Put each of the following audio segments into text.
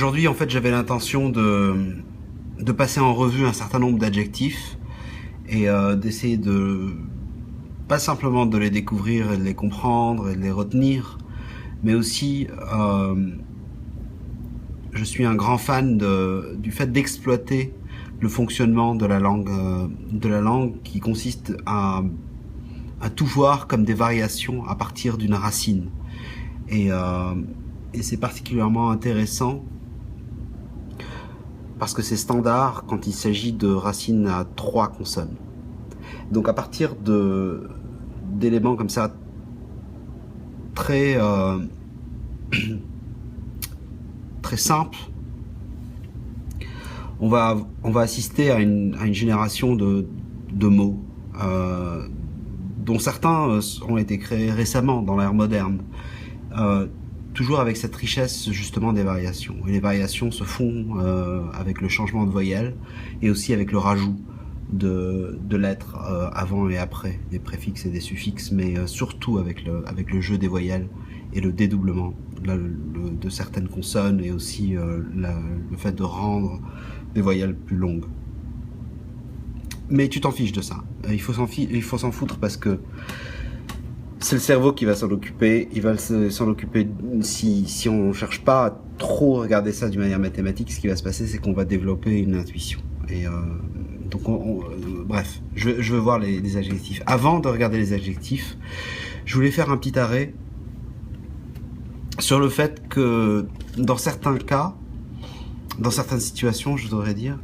Aujourd'hui, en fait, j'avais l'intention de passer en revue un certain nombre d'adjectifs et d'essayer de, pas simplement de les découvrir et de les comprendre et de les retenir, mais aussi, je suis un grand fan du fait d'exploiter le fonctionnement de la langue qui consiste à tout voir comme des variations à partir d'une racine. Et c'est particulièrement intéressant parce que c'est standard quand il s'agit de racines à 3 consonnes. Donc à partir d'éléments comme ça très très simples, on va assister à une génération de mots dont certains ont été créés récemment dans l'ère moderne. Toujours avec cette richesse justement des variations. Et les variations se font avec le changement de voyelle et aussi avec le rajout de lettres avant et après, des préfixes et des suffixes, mais surtout avec le jeu des voyelles et le dédoublement de certaines consonnes et aussi le fait de rendre des voyelles plus longues. Mais tu t'en fiches de ça. Il faut s'en foutre parce que c'est le cerveau qui va s'en occuper. Il va s'en occuper si on cherche pas à trop regarder ça d'une manière mathématique. Ce qui va se passer, c'est qu'on va développer une intuition. Et donc, bref, je veux voir les adjectifs. Avant de regarder les adjectifs, je voulais faire un petit arrêt sur le fait que dans certains cas, dans certaines situations, je devrais dire,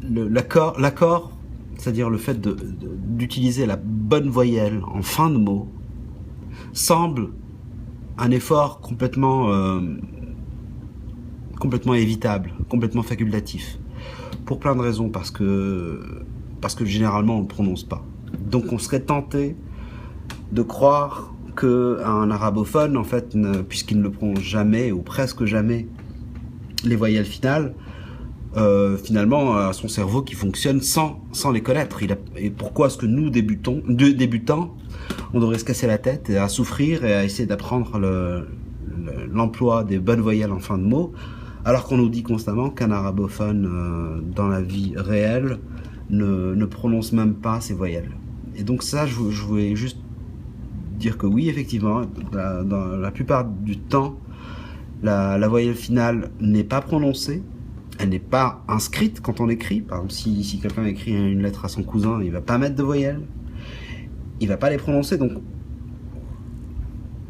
l'accord, c'est-à-dire le fait d'utiliser la bonne voyelle en fin de mot, semble un effort complètement évitable, complètement facultatif, pour plein de raisons, parce que généralement on ne le prononce pas. Donc on serait tenté de croire qu'un arabophone, en fait, puisqu'il ne le prononce jamais ou presque jamais les voyelles finales, finalement à son cerveau qui fonctionne sans les connaître. Et pourquoi est-ce que nous débutants, on devrait se casser la tête et à souffrir et à essayer d'apprendre l'emploi des bonnes voyelles en fin de mot, alors qu'on nous dit constamment qu'un arabophone dans la vie réelle ne prononce même pas ces voyelles. Et donc ça, je voulais juste dire que oui, effectivement, dans la plupart du temps, la voyelle finale n'est pas prononcée. Elle n'est pas inscrite quand on écrit. Par exemple, si quelqu'un écrit une lettre à son cousin, il va pas mettre de voyelles. Il va pas les prononcer. Donc,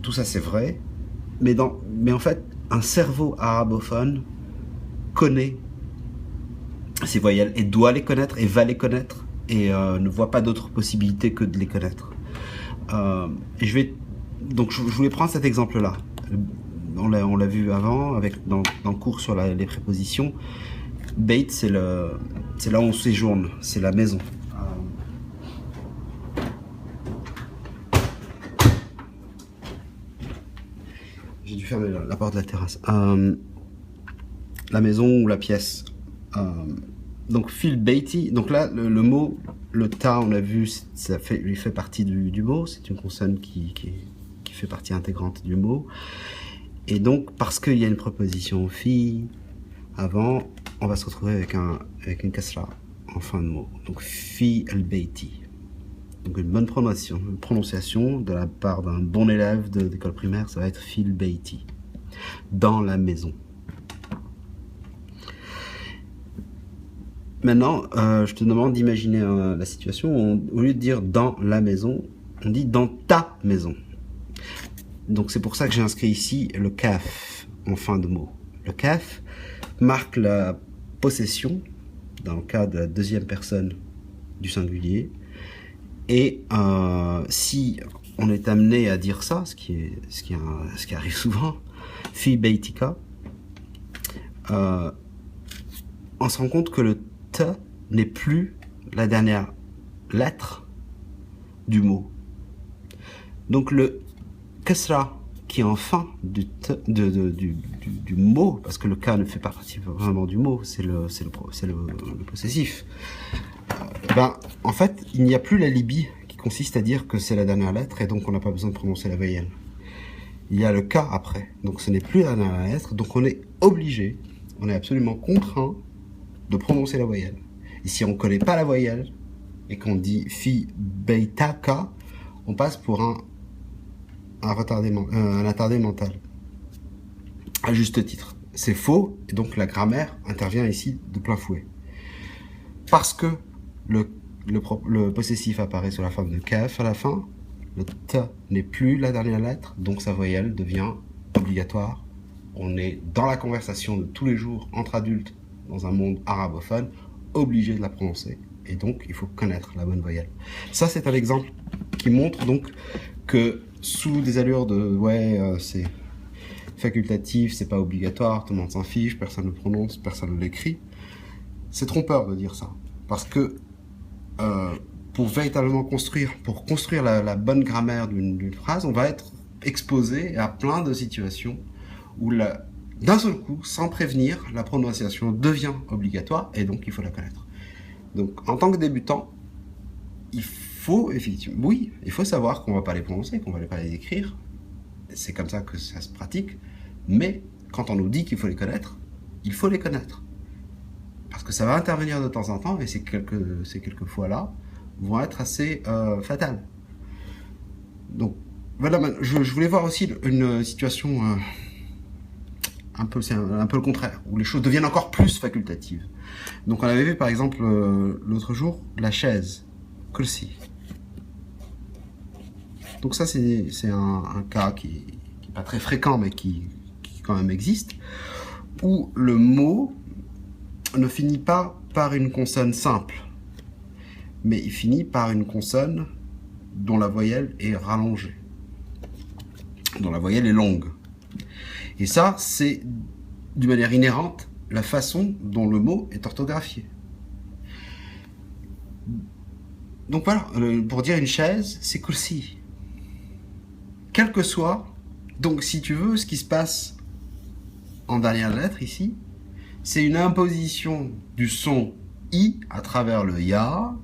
tout ça c'est vrai. Mais en fait, un cerveau arabophone connaît ces voyelles et doit les connaître et va les connaître et ne voit pas d'autre possibilité que de les connaître. Et je voulais prendre cet exemple-là. On l'a vu avant dans le cours sur les prépositions. Beit, c'est là où on séjourne, c'est la maison. J'ai dû fermer la porte de la terrasse. La maison ou la pièce. Donc fil beiti. Donc là, le mot, le ta, on l'a vu, lui fait partie du mot. C'est une consonne qui fait partie intégrante du mot. Et donc, parce qu'il y a une préposition fi avant, on va se retrouver avec une kasra en fin de mot. Donc, fi al-beiti. Donc, une bonne prononciation de la part d'un bon élève d'école primaire, ça va être fi al-beiti. Dans la maison. Maintenant, je te demande d'imaginer la situation. Au lieu de dire dans la maison, on dit dans ta maison. Donc c'est pour ça que j'ai inscrit ici le kaf en fin de mot. Le kaf marque la possession, dans le cas de la deuxième personne du singulier. Et si on est amené à dire ça, ce qui arrive souvent, fi beitika, on se rend compte que le t n'est plus la dernière lettre du mot. Donc le kasra qui est en fin du mot, parce que le ka ne fait pas partie vraiment du mot, c'est le possessif. En fait, il n'y a plus la libye qui consiste à dire que c'est la dernière lettre et donc on n'a pas besoin de prononcer la voyelle. il y a le K après. Donc ce n'est plus la dernière lettre, donc on est obligé, on est absolument contraint de prononcer la voyelle. Et si on ne connaît pas la voyelle, et qu'on dit Fi, Beta, K, on passe pour un attardé mental. À juste titre. C'est faux, et donc la grammaire intervient ici de plein fouet. Parce que le possessif apparaît sous la forme de kf à la fin, le t n'est plus la dernière lettre, donc sa voyelle devient obligatoire. On est dans la conversation de tous les jours entre adultes dans un monde arabophone, obligé de la prononcer. Et donc, il faut connaître la bonne voyelle. Ça, c'est un exemple qui montre donc que sous des allures de c'est facultatif, c'est pas obligatoire, tout le monde s'en fiche, personne ne le prononce, personne ne l'écrit, c'est trompeur de dire ça. Parce que pour véritablement construire la bonne grammaire d'une phrase, on va être exposé à plein de situations où d'un seul coup, sans prévenir, la prononciation devient obligatoire et donc il faut la connaître. Donc en tant que débutant, il faut effectivement, oui, il faut savoir qu'on ne va pas les prononcer, qu'on ne va pas les écrire. C'est comme ça que ça se pratique. Mais quand on nous dit qu'il faut les connaître, il faut les connaître. Parce que ça va intervenir de temps en temps et ces quelques fois-là vont être assez fatales. Donc voilà, je voulais voir aussi une situation c'est un peu le contraire, où les choses deviennent encore plus facultatives. Donc on avait vu par exemple l'autre jour la chaise, kursi. Donc ça c'est un cas qui n'est pas très fréquent mais qui quand même existe, où le mot ne finit pas par une consonne simple, mais il finit par une consonne dont la voyelle est rallongée, dont la voyelle est longue. Et ça, c'est d'une manière inhérente la façon dont le mot est orthographié. Donc voilà, pour dire une chaise, c'est kursi. Quel que soit, donc si tu veux, ce qui se passe en dernière lettre ici, c'est une imposition du son I à travers le ya,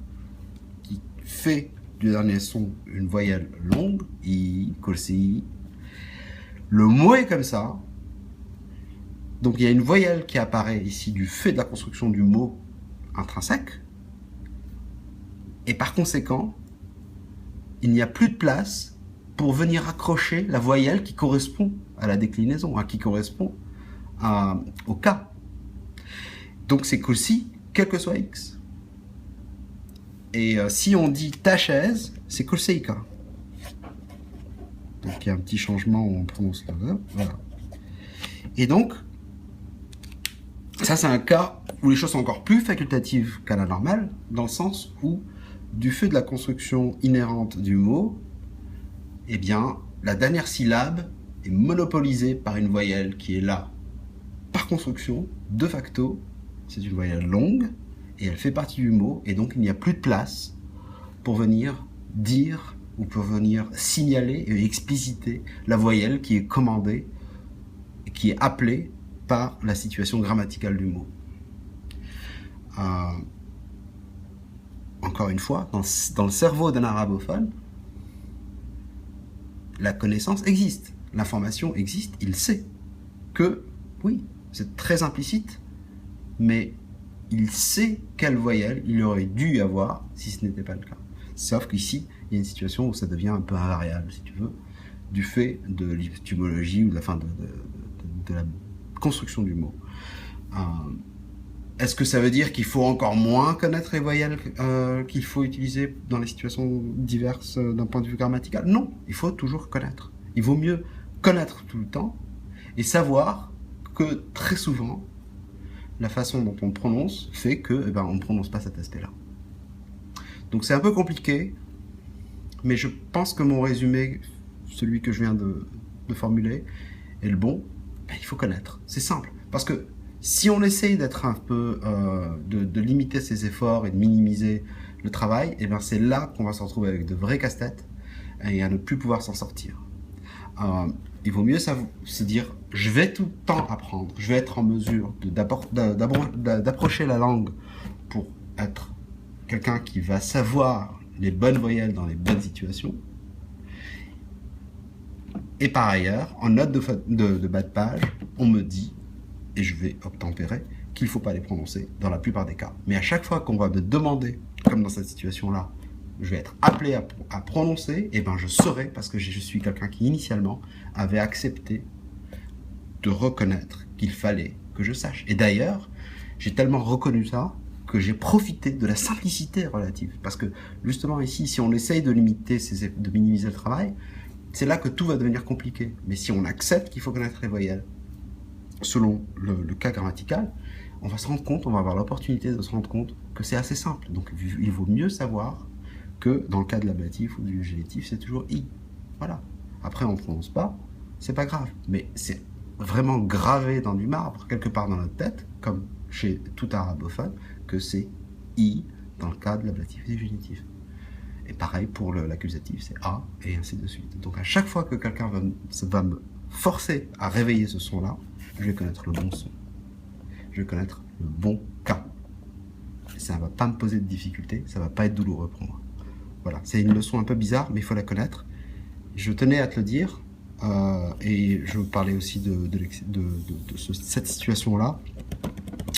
qui fait du dernier son une voyelle longue, I, kursi. Le mot est comme ça. Donc il y a une voyelle qui apparaît ici du fait de la construction du mot intrinsèque. Et par conséquent, il n'y a plus de place pour venir accrocher la voyelle qui correspond à la déclinaison, qui correspond au cas. Donc c'est qu'aussi, quel que soit X. Et si on dit ta chaise, c'est kurseika. Donc il y a un petit changement où on prononce là. Voilà. Et donc, ça c'est un cas où les choses sont encore plus facultatives qu'à la normale, dans le sens où, du fait de la construction inhérente du mot, eh bien, la dernière syllabe est monopolisée par une voyelle qui est là. Par construction, de facto, c'est une voyelle longue, et elle fait partie du mot, et donc il n'y a plus de place pour venir dire, ou pour venir signaler et expliciter la voyelle qui est commandée, et qui est appelée par la situation grammaticale du mot. Encore une fois, dans le cerveau d'un arabophone, la connaissance existe, l'information existe, il sait que, oui, c'est très implicite, mais il sait quelle voyelle il aurait dû y avoir si ce n'était pas le cas. Sauf qu'ici, il y a une situation où ça devient un peu invariable, si tu veux, du fait de l'étymologie ou de la construction du mot. Est-ce que ça veut dire qu'il faut encore moins connaître les voyelles qu'il faut utiliser dans les situations diverses d'un point de vue grammatical? Non, il faut toujours connaître. Il vaut mieux connaître tout le temps et savoir que très souvent, la façon dont on prononce fait que on ne prononce pas cet aspect-là. Donc c'est un peu compliqué, mais je pense que mon résumé, celui que je viens de formuler, est le bon. Il faut connaître. C'est simple. Parce que si on essaye d'être un peu, de limiter ses efforts et de minimiser le travail, c'est là qu'on va se retrouver avec de vrais casse-têtes et à ne plus pouvoir s'en sortir. Il vaut mieux se dire, je vais tout le temps apprendre, je vais être en mesure d'approcher la langue pour être quelqu'un qui va savoir les bonnes voyelles dans les bonnes situations. Et par ailleurs, en note de bas de page, on me dit, et je vais obtempérer, qu'il ne faut pas les prononcer dans la plupart des cas. Mais à chaque fois qu'on va me demander, comme dans cette situation-là, je vais être appelé à prononcer, et ben je saurai, parce que je suis quelqu'un qui initialement avait accepté de reconnaître qu'il fallait que je sache. Et d'ailleurs, j'ai tellement reconnu ça que j'ai profité de la simplicité relative. Parce que justement ici, si on essaye de de minimiser le travail, c'est là que tout va devenir compliqué. Mais si on accepte qu'il faut connaître les voyelles, selon le cas grammatical, on va se rendre compte, on va avoir l'opportunité de se rendre compte que c'est assez simple. Donc il vaut mieux savoir que dans le cas de l'ablatif ou du génitif, c'est toujours i. Voilà. Après, on ne prononce pas, c'est pas grave. Mais c'est vraiment gravé dans du marbre, quelque part dans notre tête, comme chez tout arabophone, que c'est i dans le cas de l'ablatif et du génitif. Et pareil pour l'accusatif, c'est a, et ainsi de suite. Donc à chaque fois que quelqu'un va me forcer à réveiller ce son-là, je vais connaître le bon son. Je vais connaître le bon cas. Et ça ne va pas me poser de difficultés, ça ne va pas être douloureux pour moi. Voilà, c'est une leçon un peu bizarre, mais il faut la connaître. Je tenais à te le dire, et je parlais aussi de cette situation-là,